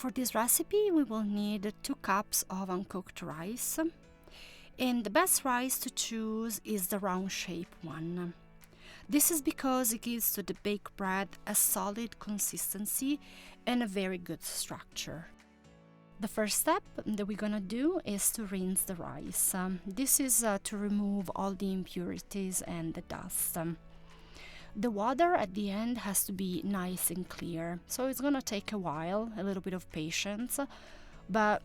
For this recipe, we will need 2 cups of uncooked rice. And the best rice to choose is the round shape one. This is because it gives to the baked bread a solid consistency and a very good structure. The first step that we're gonna do is to rinse the rice. This is to remove all the impurities and the dust. The water at the end has to be nice and clear, so it's gonna take a while, a little bit of patience, but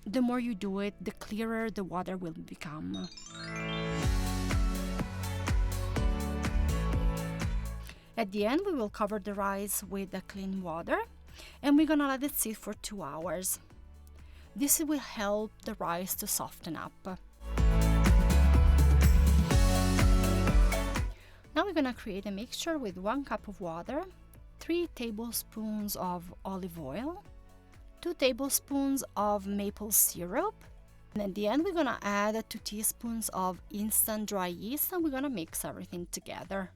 the more you do it, the clearer the water will become. At the end, we will cover the rice with the clean water and we're gonna let it sit for 2 hours. This will help the rice to soften up. Now we're gonna create a mixture with 1 cup of water, 3 tablespoons of olive oil, 2 tablespoons of maple syrup, and at the end we're gonna add 2 teaspoons of instant dry yeast and we're gonna mix everything together.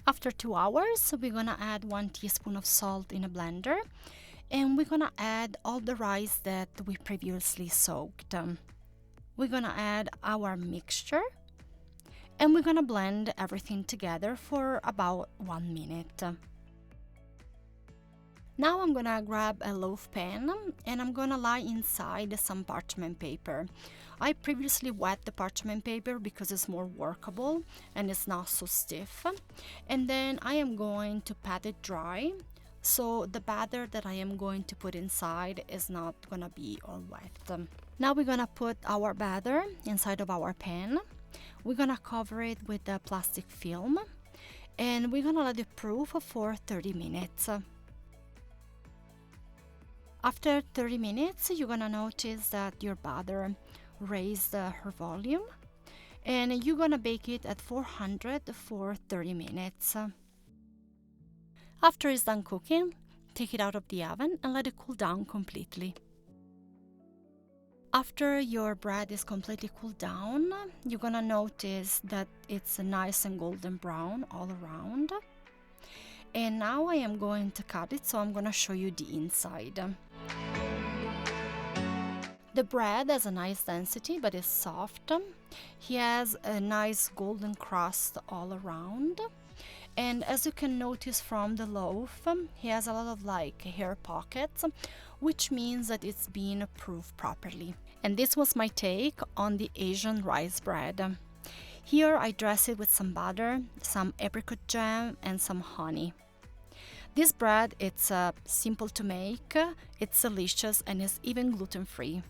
After 2 hours, we're gonna add 1 teaspoon of salt in a blender and we're gonna add all the rice that we previously soaked. We're gonna add our mixture and we're gonna blend everything together for about 1 minute. Now I'm gonna grab a loaf pan and I'm gonna lie inside some parchment paper. I previously wet the parchment paper because it's more workable and it's not so stiff. And then I am going to pat it dry, so the batter that I am going to put inside is not gonna be all wet. Now we're gonna put our batter inside of our pan. We're gonna cover it with the plastic film and we're gonna let it proof for 30 minutes. After 30 minutes, you're gonna notice that your batter raised her volume and you're gonna bake it at 400 for 30 minutes. After it's done cooking, take it out of the oven and let it cool down completely. After your bread is completely cooled down, you're gonna notice that it's nice and golden brown all around. And now I am going to cut it, so I'm gonna show you the inside. The bread has a nice density, but it's soft. He has a nice golden crust all around. And as you can notice from the loaf, he has a lot of hair pockets, which means that it's been proofed properly. And this was my take on the Asian rice bread. Here I dress it with some butter, some apricot jam and some honey. This bread, it's simple to make, it's delicious and is even gluten-free.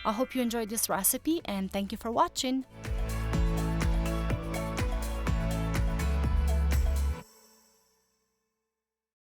I hope you enjoyed this recipe and thank you for watching.